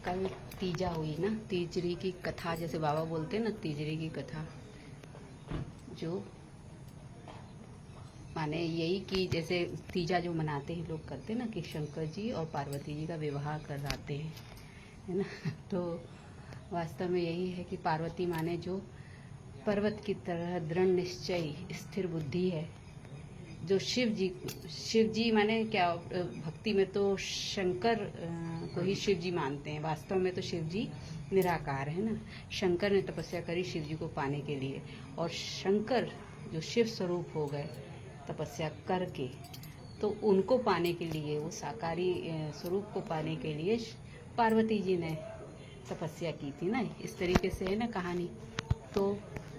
कल तीजा हुई ना, तीजरी की कथा, जैसे बाबा बोलते हैं ना, तीजरी की कथा, जो माने यही कि जैसे तीजा जो मनाते हैं लोग, करते हैं ना, कि शंकर जी और पार्वती जी का विवाह कराते हैं, है ना। तो वास्तव में यही है कि पार्वती माने जो पर्वत की तरह दृढ़ निश्चय स्थिर बुद्धि है, जो शिव जी माने क्या, भक्ति में तो शंकर को ही शिव जी मानते हैं, वास्तव में तो शिव जी निराकार है ना। शंकर ने तपस्या करी शिव जी को पाने के लिए, और शंकर जो शिव स्वरूप हो गए तपस्या करके, तो उनको पाने के लिए, वो साकारी स्वरूप को पाने के लिए पार्वती जी ने तपस्या की थी ना। इस तरीके से है ना कहानी। तो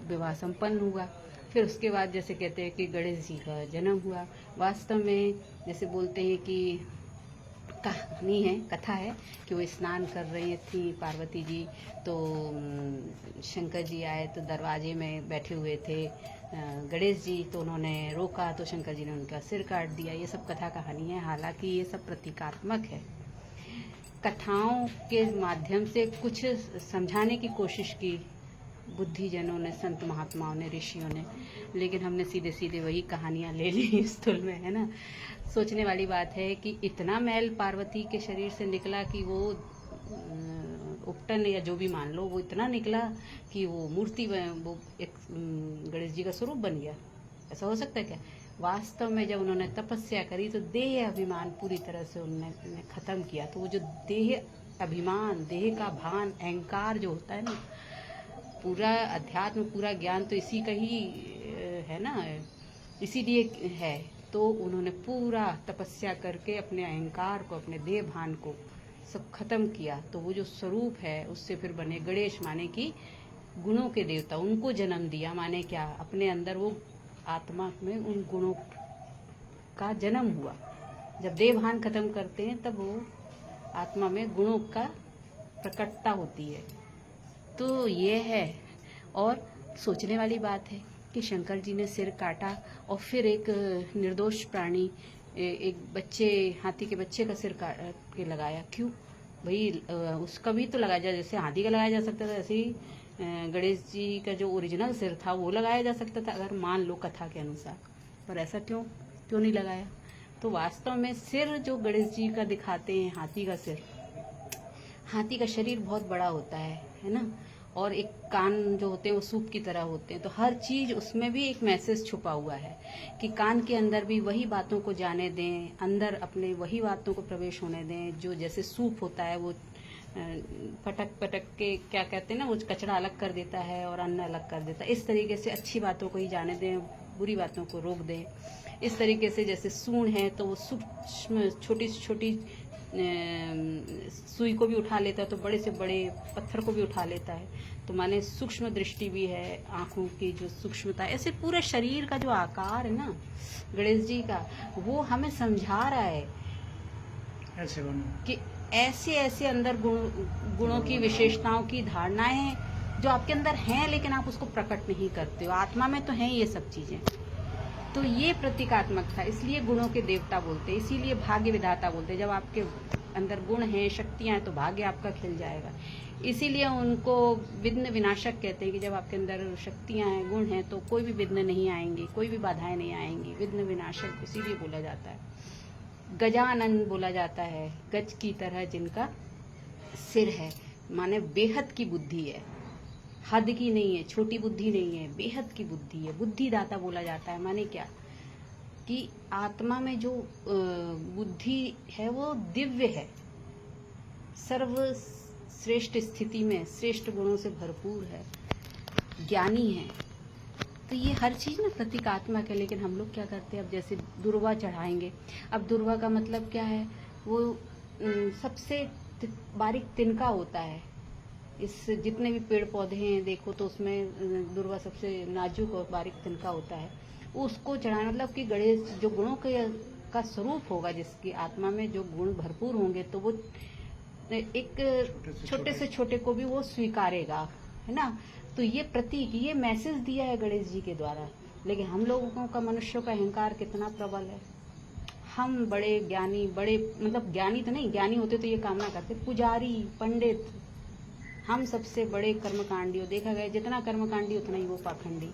विवाह संपन्न हुआ। फिर उसके बाद जैसे कहते हैं कि गणेश जी का जन्म हुआ। वास्तव में जैसे बोलते हैं कि कहानी है, कथा है कि वो स्नान कर रही थी पार्वती जी, तो शंकर जी आए तो दरवाजे में बैठे हुए थे गणेश जी, तो उन्होंने रोका तो शंकर जी ने उनका सिर काट दिया। ये सब कथा कहानी है, हालांकि ये सब प्रतीकात्मक है। कथाओं के माध्यम से कुछ समझाने की कोशिश की बुद्धिजनों ने, संत महात्माओं ने, ऋषियों ने, लेकिन हमने सीधे सीधे वही कहानियां ले ली स्थूल में, है ना। सोचने वाली बात है कि इतना मैल पार्वती के शरीर से निकला कि वो उपटन या जो भी मान लो, वो इतना निकला कि वो मूर्ति, वो एक गणेश जी का स्वरूप बन गया। ऐसा हो सकता है क्या? वास्तव में जब उन्होंने तपस्या करी तो देह अभिमान पूरी तरह से उन्होंने खत्म किया। तो वो जो देह अभिमान, देह का भान, अहंकार जो होता है ना, पूरा अध्यात्म, पूरा ज्ञान तो इसी का ही है ना, इसीलिए है। तो उन्होंने पूरा तपस्या करके अपने अहंकार को, अपने देह भान को सब खत्म किया। तो वो जो स्वरूप है उससे फिर बने गणेश, माने कि गुणों के देवता, उनको जन्म दिया। माने क्या, अपने अंदर वो आत्मा में उन गुणों का जन्म हुआ। जब देह भान खत्म करते हैं तब वो आत्मा में गुणों का प्रकटता होती है। तो ये है। और सोचने वाली बात है कि शंकर जी ने सिर काटा और फिर एक निर्दोष प्राणी, एक बच्चे, हाथी के बच्चे का सिर काट के लगाया। क्यों भाई? उसका भी तो लगाया जा, जैसे हाथी का लगाया जा सकता था, ऐसे ही गणेश जी का जो ओरिजिनल सिर था वो लगाया जा सकता था, अगर मान लो कथा के अनुसार। पर ऐसा क्यों नहीं लगाया? तो वास्तव में सिर जो गणेश जी का दिखाते हैं, हाथी का सिर, हाथी का शरीर बहुत बड़ा होता है ना, और एक कान जो होते हैं वो सूप की तरह होते हैं। तो हर चीज उसमें भी एक मैसेज छुपा हुआ है कि कान के अंदर भी वही बातों को जाने दें, अंदर अपने वही बातों को प्रवेश होने दें। जो जैसे सूप होता है वो पटक पटक के, क्या कहते हैं ना, वो कचरा अलग कर देता है और अन्न अलग कर देता है। इस तरीके से अच्छी बातों को ही जाने दें, बुरी बातों को रोक दें। इस तरीके से जैसे सूंड है तो वो सूक्ष्म छोटी छोटी सुई को भी उठा लेता है, तो बड़े से बड़े पत्थर को भी उठा लेता है। तो माने सूक्ष्म दृष्टि भी है, आंखों की जो सूक्ष्मता, ऐसे पूरे शरीर का जो आकार है ना गणेश जी का, वो हमें समझा रहा है ऐसे कि ऐसे ऐसे अंदर गुणों की, विशेषताओं की धारणाएं जो आपके अंदर हैं, लेकिन आप उसको प्रकट नहीं करते हो। आत्मा में तो हैं ये सब चीजें। तो ये प्रतीकात्मक था, इसलिए गुणों के देवता बोलते हैं, इसीलिए भाग्य विधाता बोलते हैं। जब आपके अंदर गुण हैं, शक्तियां हैं, तो भाग्य आपका खिल जाएगा। इसीलिए उनको विघ्न विनाशक कहते हैं कि जब आपके अंदर शक्तियां हैं, गुण हैं, तो कोई भी विघ्न नहीं आएंगे, कोई भी बाधाएं नहीं आएंगी। विघ्न विनाशक इसीलिए बोला जाता है। गजानन बोला जाता है, गज की तरह जिनका सिर है, माने बेहद की बुद्धि है, हद की नहीं है, छोटी बुद्धि नहीं है, बेहद की बुद्धि है। बुद्धिदाता बोला जाता है। माने क्या कि आत्मा में जो बुद्धि है वो दिव्य है, सर्व श्रेष्ठ स्थिति में श्रेष्ठ गुणों से भरपूर है, ज्ञानी है। तो ये हर चीज ना प्रतीकात्मक है। लेकिन हम लोग क्या करते हैं, अब जैसे दुर्वा चढ़ाएंगे, अब दुर्वा का मतलब क्या है, वो सबसे बारीक तिनका होता है। इस जितने भी पेड़ पौधे हैं देखो तो उसमें दुर्वा सबसे नाजुक और बारीक तिनका होता है। उसको चढ़ाना मतलब कि गणेश जो गुणों का स्वरूप होगा, जिसकी आत्मा में जो गुण भरपूर होंगे, तो वो एक छोटे से छोटे को भी वो स्वीकारेगा, है ना। तो ये प्रतीक, ये मैसेज दिया है गणेश जी के द्वारा। लेकिन हम लोगों का, मनुष्यों का अहंकार कितना प्रबल है। हम बड़े ज्ञानी, बड़े मतलब ज्ञानी तो नहीं, ज्ञानी होते तो ये काम ना करते, पुजारी, पंडित, हम सबसे बड़े कर्मकांडी हो। देखा गया जितना कर्मकांडी उतना ही वो पाखंडी,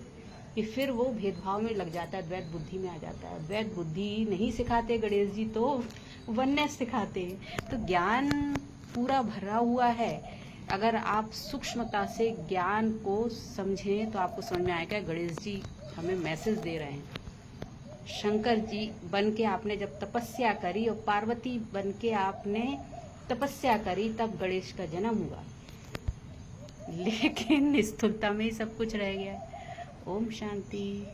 कि फिर वो भेदभाव में लग जाता है, द्वैत बुद्धि में आ जाता है। द्वैत बुद्धि नहीं सिखाते गणेश जी, तो वननेस सिखाते हैं। तो ज्ञान पूरा भरा हुआ है। अगर आप सूक्ष्मता से ज्ञान को समझें तो आपको समझ में आएगा गणेश जी हमें मैसेज दे रहे हैं। शंकर जी बन के आपने जब तपस्या करी और पार्वती बन के आपने तपस्या करी, तब गणेश का जन्म हुआ। लेकिन स्थूलता में ही सब कुछ रह गया। ओम शांति।